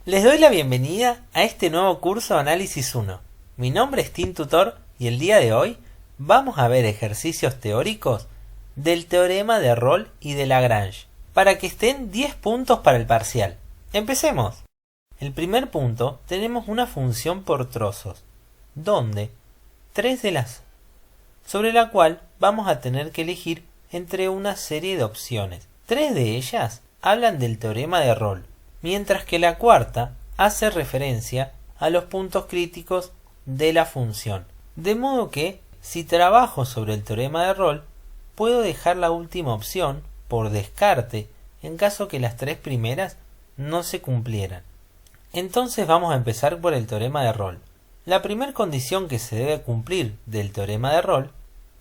Les doy la bienvenida a este nuevo curso de Análisis 1. Mi nombre es Tim Tutor y el día de hoy vamos a ver ejercicios teóricos del teorema de Rolle y de Lagrange, para que estén 10 puntos para el parcial. Empecemos. El primer punto, tenemos una función por trozos, donde sobre la cual vamos a tener que elegir entre una serie de opciones. 3 de ellas hablan del teorema de Rolle, mientras que la cuarta hace referencia a los puntos críticos de la función. De modo que, si trabajo sobre el teorema de Rolle, puedo dejar la última opción por descarte en caso que las 3 primeras no se cumplieran. Entonces vamos a empezar por el teorema de Rolle. La primera condición que se debe cumplir del teorema de Rolle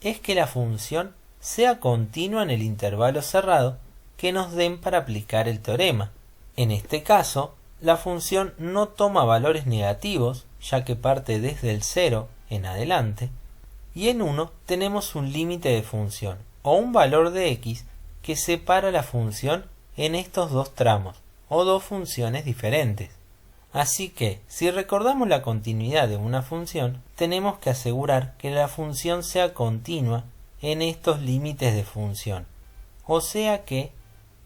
es que la función sea continua en el intervalo cerrado que nos den para aplicar el teorema. En este caso, la función no toma valores negativos, ya que parte desde el 0 en adelante, y en 1 tenemos un límite de función, o un valor de x que separa la función en estos dos tramos, o dos funciones diferentes. Así que, si recordamos la continuidad de una función, tenemos que asegurar que la función sea continua en estos límites de función. O sea que,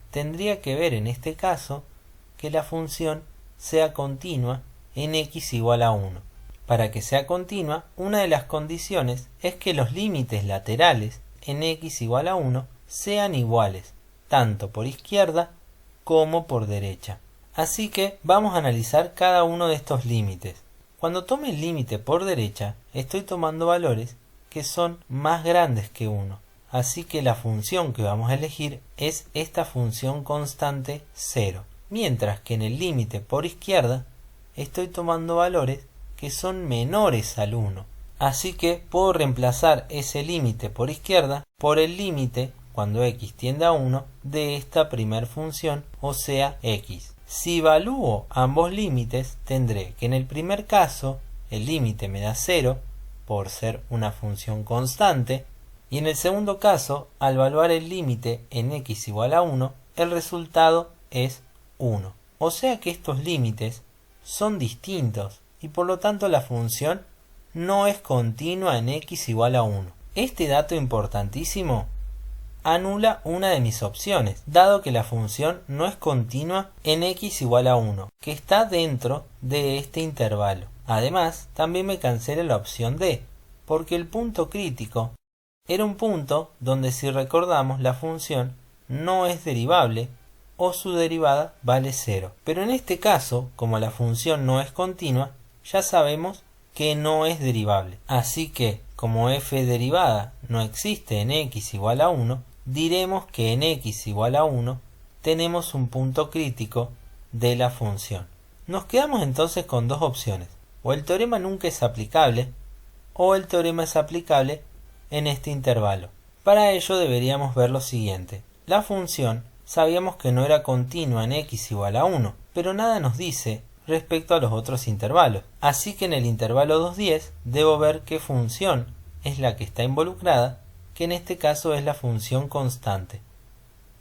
tendría que ver en este caso que la función sea continua en x igual a 1. Para que sea continua, una de las condiciones es que los límites laterales en x igual a 1 sean iguales, tanto por izquierda como por derecha. Así que vamos a analizar cada uno de estos límites. Cuando tome el límite por derecha, estoy tomando valores que son más grandes que 1. Así que la función que vamos a elegir es esta función constante 0. Mientras que en el límite por izquierda estoy tomando valores que son menores al 1. Así que puedo reemplazar ese límite por izquierda por el límite, cuando x tiende a 1, de esta primer función, o sea x. Si evalúo ambos límites, tendré que en el primer caso el límite me da 0 por ser una función constante, y en el segundo caso, al evaluar el límite en x igual a 1, el resultado es 1. O sea que estos límites son distintos y por lo tanto la función no es continua en x igual a 1. Este dato importantísimo anula una de mis opciones, dado que la función no es continua en x igual a 1, que está dentro de este intervalo. Además, también me cancela la opción D, porque el punto crítico era un punto donde, si recordamos, la función no es derivable o su derivada vale 0. Pero en este caso, como la función no es continua, ya sabemos que no es derivable. Así que, como f derivada no existe en x igual a 1, diremos que en x igual a 1 tenemos un punto crítico de la función. Nos quedamos entonces con dos opciones. O el teorema nunca es aplicable, o el teorema es aplicable en este intervalo. Para ello deberíamos ver lo siguiente. La función sabíamos que no era continua en x igual a 1, pero nada nos dice respecto a los otros intervalos. Así que en el intervalo 2,10 debo ver qué función es la que está involucrada, que en este caso es la función constante.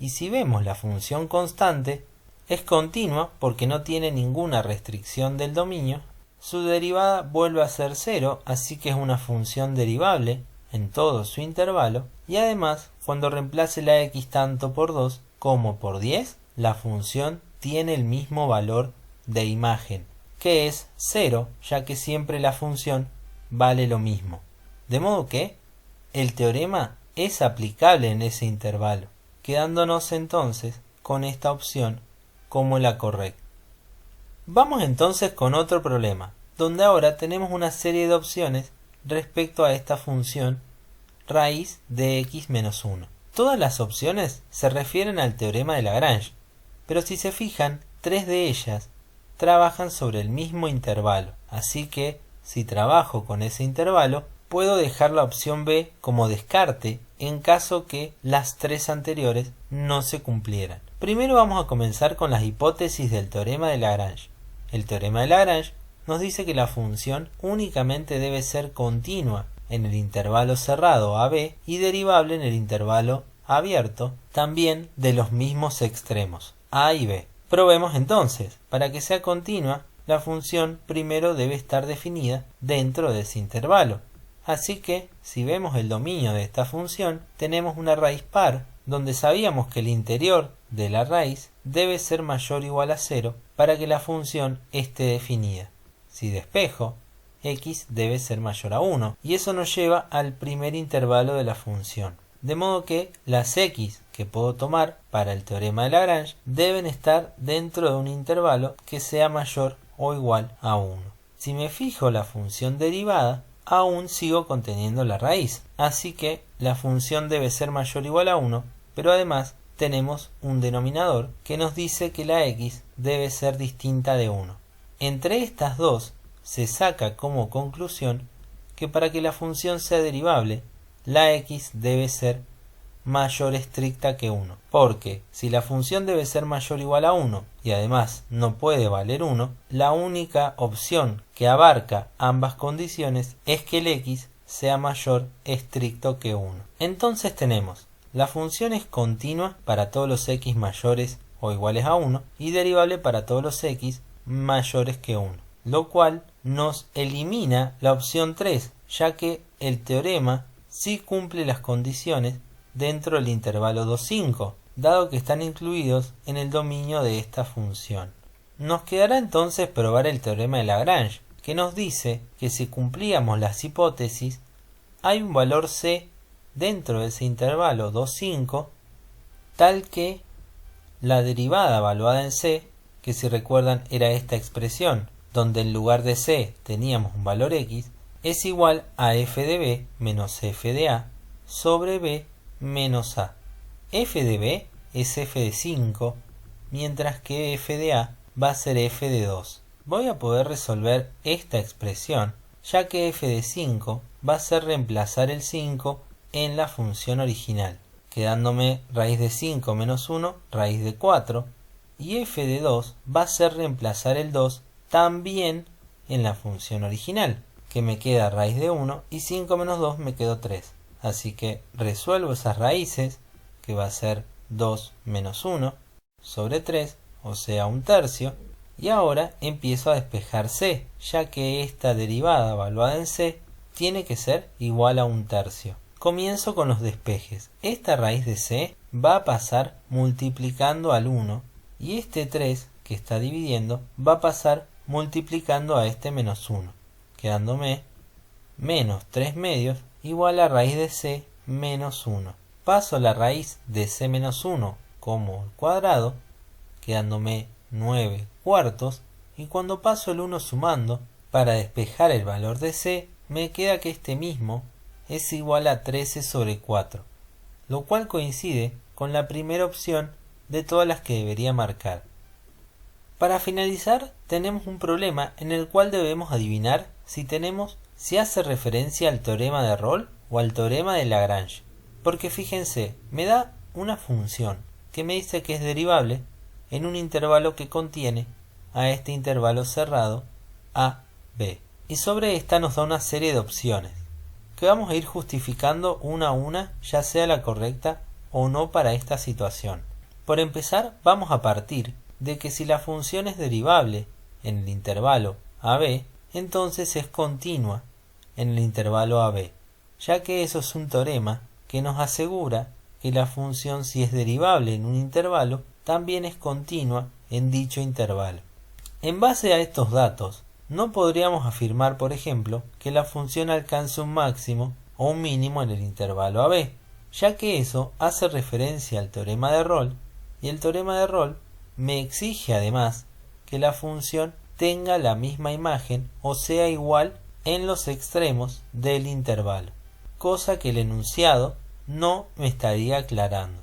Y si vemos la función constante, es continua porque no tiene ninguna restricción del dominio, su derivada vuelve a ser 0, así que es una función derivable en todo su intervalo, y además, cuando reemplace la x tanto por 2 como por 10, la función tiene el mismo valor de imagen, que es 0, ya que siempre la función vale lo mismo. De modo que el teorema es aplicable en ese intervalo, quedándonos entonces con esta opción como la correcta. Vamos entonces con otro problema, donde ahora tenemos una serie de opciones respecto a esta función raíz de x menos 1. Todas las opciones se refieren al teorema de Lagrange, pero si se fijan, 3 de ellas trabajan sobre el mismo intervalo, así que si trabajo con ese intervalo, puedo dejar la opción B como descarte en caso que las 3 anteriores no se cumplieran. Primero vamos a comenzar con las hipótesis del teorema de Lagrange. El teorema de Lagrange nos dice que la función únicamente debe ser continua en el intervalo cerrado AB y derivable en el intervalo abierto, también de los mismos extremos, A y B. Probemos entonces. Para que sea continua, la función primero debe estar definida dentro de ese intervalo. Así que, si vemos el dominio de esta función, tenemos una raíz par, donde sabíamos que el interior de la raíz debe ser mayor o igual a 0 para que la función esté definida. Si despejo, x debe ser mayor a 1, y eso nos lleva al primer intervalo de la función. De modo que las x que puedo tomar para el teorema de Lagrange deben estar dentro de un intervalo que sea mayor o igual a 1. Si me fijo la función derivada, aún sigo conteniendo la raíz, así que la función debe ser mayor o igual a 1, pero además tenemos un denominador que nos dice que la x debe ser distinta de 1. Entre estas dos se saca como conclusión que para que la función sea derivable, la x debe ser mayor estricta que 1, porque si la función debe ser mayor o igual a 1 y además no puede valer 1, la única opción que abarca ambas condiciones es que el x sea mayor estricto que 1. Entonces tenemos, la función es continua para todos los x mayores o iguales a 1 y derivable para todos los x mayores que 1, lo cual nos elimina la opción 3, ya que el teorema sí cumple las condiciones dentro del intervalo 2,5, dado que están incluidos en el dominio de esta función. Nos quedará entonces probar el teorema de Lagrange, que nos dice que si cumplíamos las hipótesis, hay un valor c dentro de ese intervalo 2,5, tal que la derivada evaluada en c, que si recuerdan era esta expresión, donde en lugar de c teníamos un valor x, es igual a f de b menos f de a sobre b menos a. F de b es f de 5, mientras que f de a va a ser f de 2. Voy a poder resolver esta expresión, ya que f de 5 va a ser reemplazar el 5 en la función original, quedándome raíz de 5 menos 1, raíz de 4, y f de 2 va a ser reemplazar el 2 también en la función original, que me queda raíz de 1 y 5 menos 2 me quedó 3. Así que resuelvo esas raíces, que va a ser 2 menos 1 sobre 3, o sea un tercio, y ahora empiezo a despejar c, ya que esta derivada evaluada en c tiene que ser igual a un tercio. Comienzo con los despejes. Esta raíz de c va a pasar multiplicando al 1, y este 3 que está dividiendo va a pasar multiplicando a este menos 1, quedándome menos 3 medios igual a raíz de c menos 1. Paso la raíz de c menos 1 como el cuadrado, quedándome 9 cuartos, y cuando paso el 1 sumando, para despejar el valor de c, me queda que este mismo es igual a 13 sobre 4, lo cual coincide con la primera opción de todas las que debería marcar. Para finalizar, tenemos un problema en el cual debemos adivinar si hace referencia al teorema de Rolle o al teorema de Lagrange. Porque fíjense, me da una función que me dice que es derivable en un intervalo que contiene a este intervalo cerrado a, b. Y sobre esta nos da una serie de opciones que vamos a ir justificando una a una, ya sea la correcta o no para esta situación. Por empezar, vamos a partir de que si la función es derivable en el intervalo AB, entonces es continua en el intervalo AB, ya que eso es un teorema que nos asegura que la función, si es derivable en un intervalo, también es continua en dicho intervalo. En base a estos datos, no podríamos afirmar, por ejemplo, que la función alcance un máximo o un mínimo en el intervalo AB, ya que eso hace referencia al teorema de Rolle, y el teorema de Rolle me exige además que la función tenga la misma imagen o sea igual en los extremos del intervalo, cosa que el enunciado no me estaría aclarando.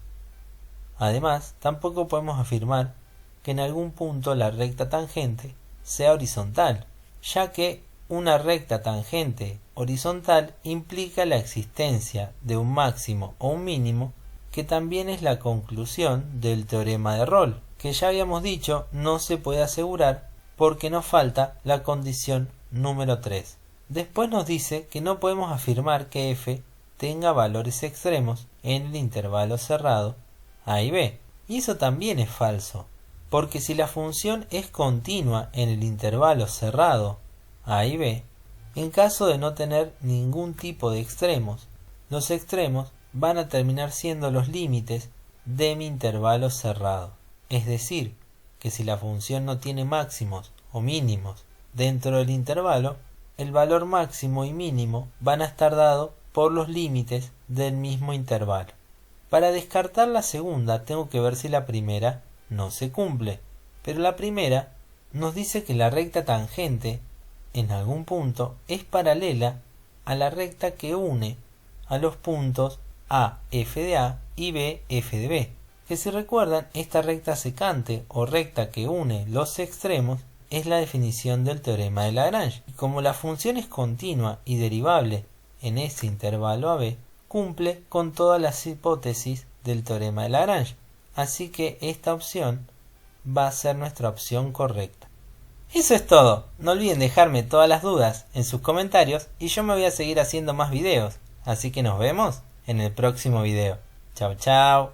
Además, tampoco podemos afirmar que en algún punto la recta tangente sea horizontal, ya que una recta tangente horizontal implica la existencia de un máximo o un mínimo, que también es la conclusión del teorema de Rolle, que ya habíamos dicho no se puede asegurar porque nos falta la condición número 3. Después nos dice que no podemos afirmar que f tenga valores extremos en el intervalo cerrado a y b, y eso también es falso, porque si la función es continua en el intervalo cerrado a y b, en caso de no tener ningún tipo de extremos, los extremos van a terminar siendo los límites de mi intervalo cerrado. Es decir, que si la función no tiene máximos o mínimos dentro del intervalo, el valor máximo y mínimo van a estar dados por los límites del mismo intervalo. Para descartar la segunda tengo que ver si la primera no se cumple, pero la primera nos dice que la recta tangente en algún punto es paralela a la recta que une a los puntos A, f de A y B, f de B, que si recuerdan, esta recta secante o recta que une los extremos es la definición del teorema de Lagrange. Y como la función es continua y derivable en ese intervalo AB, cumple con todas las hipótesis del teorema de Lagrange. Así que esta opción va a ser nuestra opción correcta. Eso es todo. No olviden dejarme todas las dudas en sus comentarios y yo me voy a seguir haciendo más videos. Así que nos vemos en el próximo video. Chao, chao.